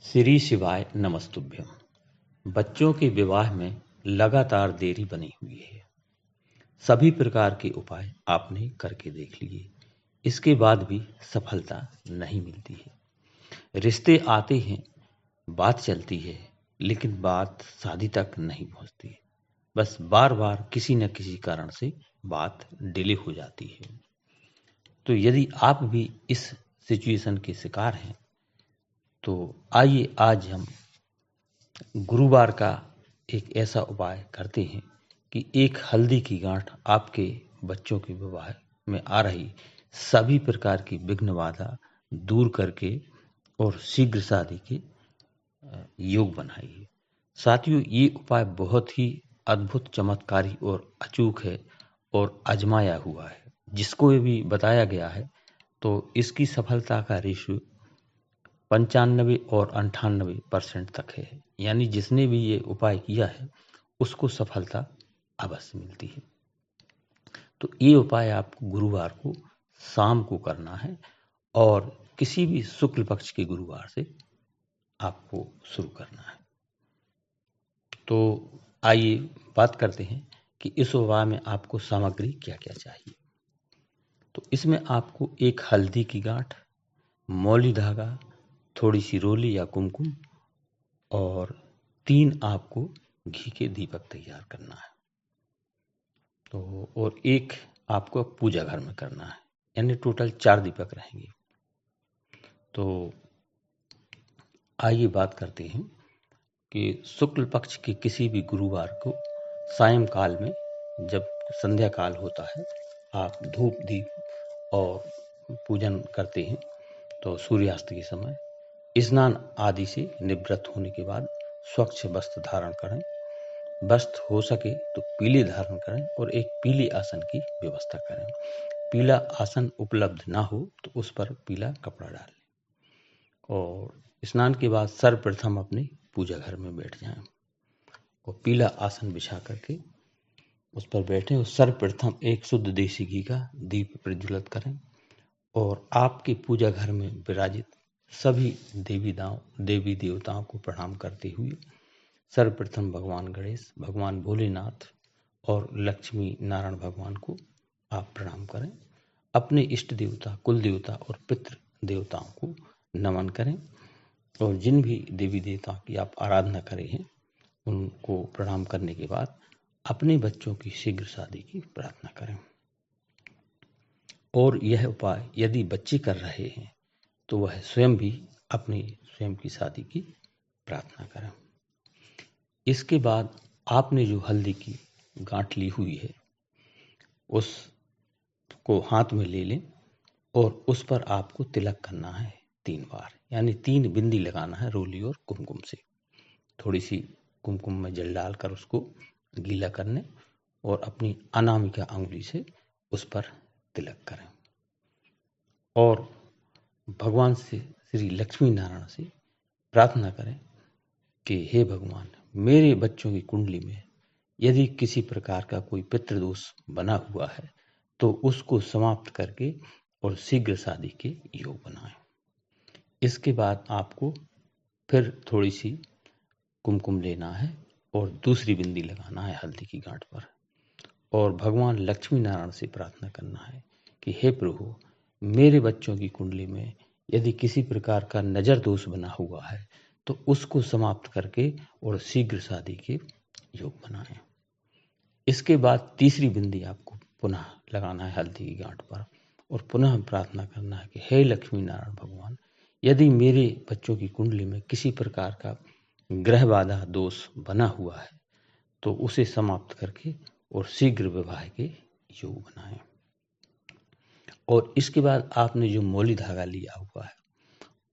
श्री शिवाय नमस्तुभ्यं। बच्चों के विवाह में लगातार देरी बनी हुई है। सभी प्रकार के उपाय आपने करके देख लिए, इसके बाद भी सफलता नहीं मिलती है। रिश्ते आते हैं, बात चलती है, लेकिन बात शादी तक नहीं पहुंचती है। बस बार बार किसी न किसी कारण से बात डिले हो जाती है। तो यदि आप भी इस सिचुएशन के शिकार हैं, तो आइए आज हम गुरुवार का एक ऐसा उपाय करते हैं कि एक हल्दी की गांठ आपके बच्चों के विवाह में आ रही सभी प्रकार की विघ्न बाधा दूर करके और शीघ्र शादी के योग बनाइए। साथियों, ये उपाय बहुत ही अद्भुत, चमत्कारी और अचूक है और आजमाया हुआ है। जिसको ये भी बताया गया है तो इसकी सफलता का रेशियो 95 और 98% तक है। यानी जिसने भी ये उपाय किया है उसको सफलता अवश्य मिलती है। तो ये उपाय आपको गुरुवार को शाम को करना है और किसी भी शुक्ल पक्ष के गुरुवार से आपको शुरू करना है। तो आइए बात करते हैं कि इस उपाय में आपको सामग्री क्या क्या चाहिए। तो इसमें आपको एक हल्दी की गांठ, मौली धागा, थोड़ी सी रोली या कुमकुम और 3 आपको घी के दीपक तैयार करना है। तो और एक आपको पूजा घर में करना है, यानी टोटल 4 दीपक रहेंगे। तो आइए बात करते हैं कि शुक्ल पक्ष के किसी भी गुरुवार को सायंकाल में जब संध्या काल होता है, आप धूप दीप और पूजन करते हैं। तो सूर्यास्त के समय स्नान आदि से निवृत्त होने के बाद स्वच्छ वस्त्र धारण करें। वस्त्र हो सके तो पीले धारण करें और एक पीले आसन की व्यवस्था करें। पीला आसन उपलब्ध ना हो तो उस पर पीला कपड़ा डालें और स्नान के बाद सर्वप्रथम अपने पूजा घर में बैठ जाएं और पीला आसन बिछा करके उस पर बैठें और सर्वप्रथम एक शुद्ध देसी घी का दीप प्रज्वलित करें और आपके पूजा घर में विराजित सभी देवी देवताओं को प्रणाम करते हुए सर्वप्रथम भगवान गणेश, भगवान भोलेनाथ और लक्ष्मी नारायण भगवान को आप प्रणाम करें। अपने इष्ट देवता, कुल देवता और पितृ देवताओं को नमन करें और जिन भी देवी देवताओं की आप आराधना करे हैं उनको प्रणाम करने के बाद अपने बच्चों की शीघ्र शादी की प्रार्थना करें। और यह उपाय यदि बच्चे कर रहे हैं तो वह स्वयं भी अपनी स्वयं की शादी की प्रार्थना करें। इसके बाद आपने जो हल्दी की गांठ ली हुई है उसको हाथ में ले लें और उस पर आपको तिलक करना है 3 बार, यानी 3 बिंदी लगाना है रोली और कुमकुम से। थोड़ी सी कुमकुम में जल डालकर उसको गीला करने और अपनी अनामिका अंगुली से उस पर तिलक करें और भगवान से, श्री लक्ष्मी नारायण से प्रार्थना करें कि हे भगवान, मेरे बच्चों की कुंडली में यदि किसी प्रकार का कोई पितृदोष बना हुआ है तो उसको समाप्त करके और शीघ्र शादी के योग बनाएं। इसके बाद आपको फिर थोड़ी सी कुमकुम लेना है और दूसरी बिंदी लगाना है हल्दी की गांठ पर और भगवान लक्ष्मी नारायण से प्रार्थना करना है कि हे प्रभु, मेरे बच्चों की कुंडली में यदि किसी प्रकार का नजर दोष बना हुआ है तो उसको समाप्त करके और शीघ्र शादी के योग बनाएं। इसके बाद तीसरी बिंदी आपको पुनः लगाना है हल्दी की गांठ पर और पुनः प्रार्थना करना है कि हे लक्ष्मी नारायण भगवान, यदि मेरे बच्चों की कुंडली में किसी प्रकार का ग्रह बाधा दोष बना हुआ है तो उसे समाप्त करके और शीघ्र विवाह के योग बनाएं। और इसके बाद आपने जो मौली धागा लिया हुआ है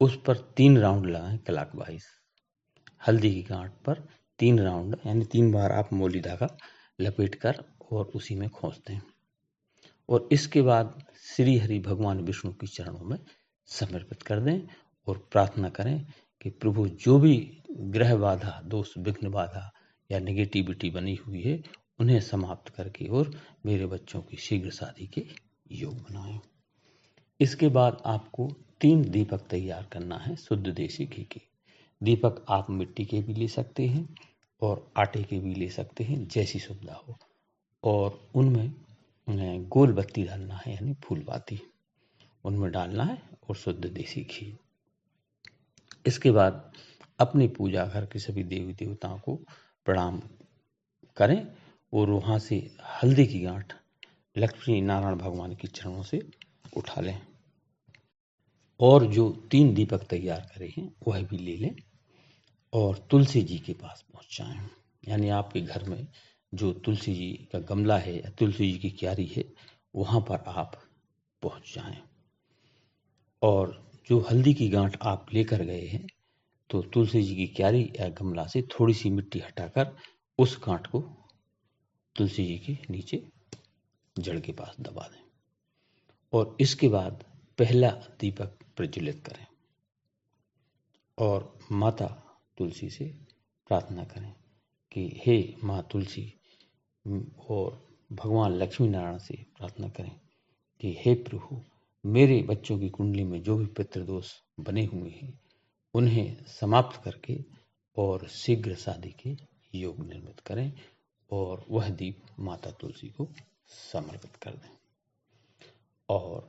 उस पर 3 राउंड लगाएं क्लॉकवाइज। हल्दी की गांठ पर 3 राउंड, यानी 3 बार आप मौली धागा लपेट कर और उसी में खोस दें और इसके बाद श्री हरि भगवान विष्णु के चरणों में समर्पित कर दें और प्रार्थना करें कि प्रभु, जो भी ग्रह बाधा दोष, विघ्न बाधा या नेगेटिविटी बनी हुई है उन्हें समाप्त करके और मेरे बच्चों की शीघ्र शादी के योग बनाएं। इसके बाद आपको 3 दीपक तैयार करना है शुद्ध देसी घी के। दीपक आप मिट्टी के भी ले सकते हैं और आटे के भी ले सकते हैं, जैसी सुविधा हो। और उनमें गोल बत्ती डालना है, यानी फूल बाती उनमें डालना है, और शुद्ध देसी घी। इसके बाद अपनी पूजा घर के सभी देवी देवताओं को प्रणाम करें और वहाँ से हल्दी की गांठ लक्ष्मी नारायण भगवान के चरणों से उठा लें, और जो 3 दीपक तैयार करे हैं वह भी ले लें और तुलसी जी के पास पहुँच जाएं। यानी आपके घर में जो तुलसी जी का गमला है या तुलसी जी की क्यारी है, वहाँ पर आप पहुँच जाएं। और जो हल्दी की गांठ आप लेकर गए हैं, तो तुलसी जी की क्यारी या गमला से थोड़ी सी मिट्टी हटाकर उस गांठ को तुलसी जी के नीचे जड़ के पास दबा दें, और इसके बाद पहला दीपक प्रज्वलित करें और माता तुलसी से प्रार्थना करें कि हे माँ तुलसी, और भगवान लक्ष्मी नारायण से प्रार्थना करें कि हे प्रभु, मेरे बच्चों की कुंडली में जो भी पितृदोष बने हुए हैं उन्हें समाप्त करके और शीघ्र शादी के योग निर्मित करें, और वह दीप माता तुलसी को समर्पित कर दें। और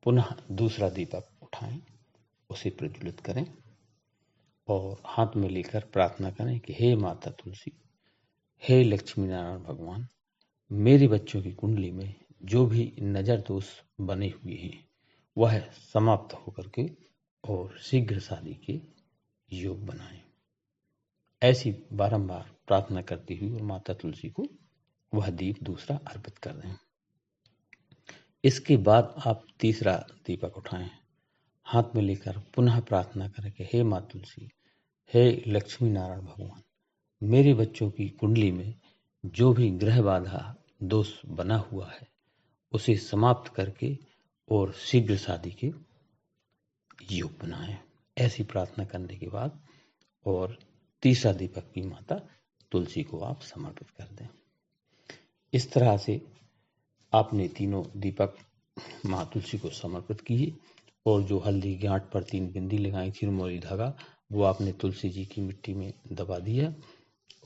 पुनः दूसरा दीपक उठाएं, उसे प्रज्वलित करें और हाथ में लेकर प्रार्थना करें कि हे माता तुलसी, हे लक्ष्मी नारायण भगवान, मेरे बच्चों की कुंडली में जो भी नजर दोष बने हुए हैं वह समाप्त होकर के और शीघ्र शादी के योग बनाएं। ऐसी बारंबार प्रार्थना करती हुई और माता तुलसी को वह दीप दूसरा अर्पित कर दें। इसके बाद आप तीसरा दीपक उठाएं, हाथ में लेकर पुनः प्रार्थना करें कि हे माँ तुलसी, हे लक्ष्मी नारायण भगवान, मेरे बच्चों की कुंडली में जो भी ग्रह बाधा दोष बना हुआ है उसे समाप्त करके और शीघ्र शादी के योग बनाएं। ऐसी प्रार्थना करने के बाद और तीसरा दीपक भी माता तुलसी को आप समर्पित कर दें। इस तरह से आपने तीनों दीपक माँ तुलसी को समर्पित किए, और जो हल्दी गांठ पर 3 बिंदी लगाई थी रुमाली धागा, वो आपने तुलसी जी की मिट्टी में दबा दिया।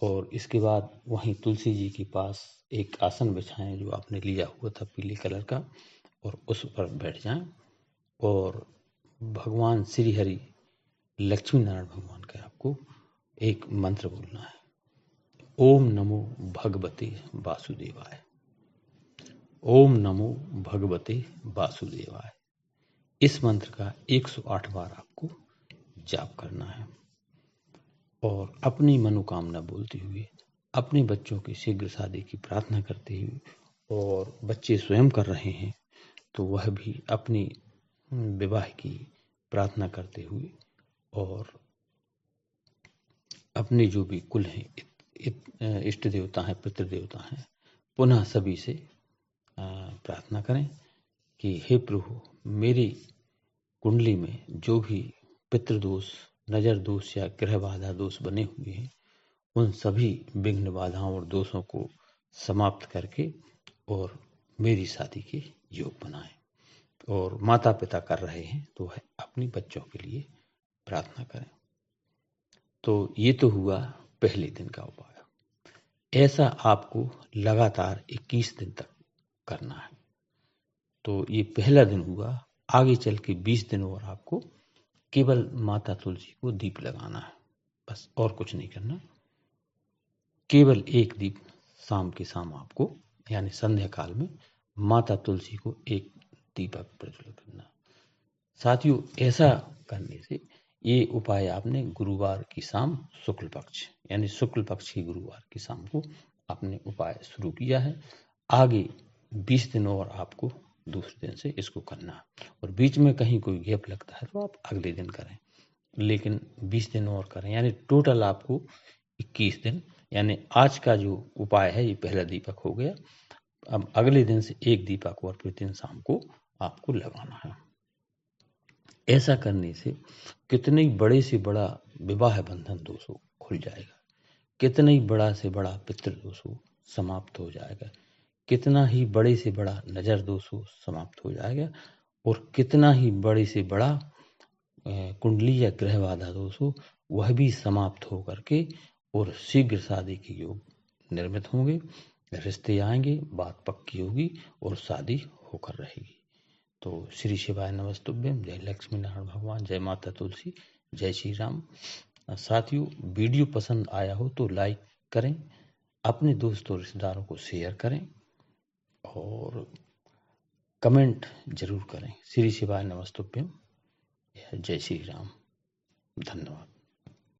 और इसके बाद वहीं तुलसी जी के पास एक आसन बिछाएं जो आपने लिया हुआ था पीले कलर का, और उस पर बैठ जाएं और भगवान श्री हरि लक्ष्मी नारायण भगवान का आपको एक मंत्र बोलना है, ओम नमो भगवते वासुदेवाय, ओम नमो भगवते वासुदेवाय। इस मंत्र का 108 बार आपको जाप करना है, और अपनी मनोकामना बोलते हुए अपने बच्चों की शीघ्र शादी की प्रार्थना करते हुए, और बच्चे स्वयं कर रहे हैं तो वह भी अपनी विवाह की प्रार्थना करते हुए, और अपने जो भी कुल हैं, इष्ट देवता हैं, पितृ देवता हैं, पुनः सभी से प्रार्थना करें कि हे प्रभु, मेरी कुंडली में जो भी पितृदोष, नजर दोष या ग्रह बाधा दोष बने हुए हैं उन सभी विघ्न बाधाओं और दोषों को समाप्त करके और मेरी शादी के योग बनाएं। और माता पिता कर रहे हैं तो वह अपनी बच्चों के लिए प्रार्थना करें। तो ये तो हुआ पहले दिन का उपाय। ऐसा आपको लगातार 21 दिन तक करना है। तो ये पहला दिन हुआ। आगे चल के 20 दिन और आपको केवल माता तुलसी को दीप लगाना है, बस और कुछ नहीं करना। केवल एक दीप शाम के शाम आपको, यानी संध्या काल में माता तुलसी को एक दीपक प्रज्वलित करना। साथियों, ऐसा करने से ये उपाय आपने गुरुवार की शाम शुक्ल पक्ष, यानी शुक्ल पक्ष की गुरुवार की शाम को आपने उपाय शुरू किया है। आगे 20 दिन और आपको दूसरे दिन से इसको करना, और बीच में कहीं कोई गैप लगता है तो आप अगले दिन करें, लेकिन 20 दिन और करें, यानी टोटल आपको 21 दिन। यानी आज का जो उपाय है ये पहला दीपक हो गया। अब अगले दिन से एक दीपक और प्रतिदिन शाम को आपको लगाना है। ऐसा करने से कितने ही बड़े से बड़ा विवाह बंधन दोष हो खुल जाएगा, कितना ही बड़ा से बड़ा पितृ दोष हो समाप्त हो जाएगा, कितना ही बड़े से बड़ा नजर दोष हो समाप्त हो जाएगा, और कितना ही बड़े से बड़ा कुंडली या ग्रह बाधा दोष हो वह भी समाप्त हो करके और शीघ्र शादी के योग निर्मित होंगे, रिश्ते आएंगे, बात पक्की होगी और शादी होकर रहेगी। तो श्री शिवाय नमस्तुभ्यम, जय लक्ष्मी नारायण भगवान, जय माता तुलसी, जय श्री राम। साथियों, वीडियो पसंद आया हो तो लाइक करें, अपने दोस्तों रिश्तेदारों को शेयर करें और कमेंट जरूर करें। श्री शिवाय नमस्तुभ्यम, जय श्री राम। धन्यवाद।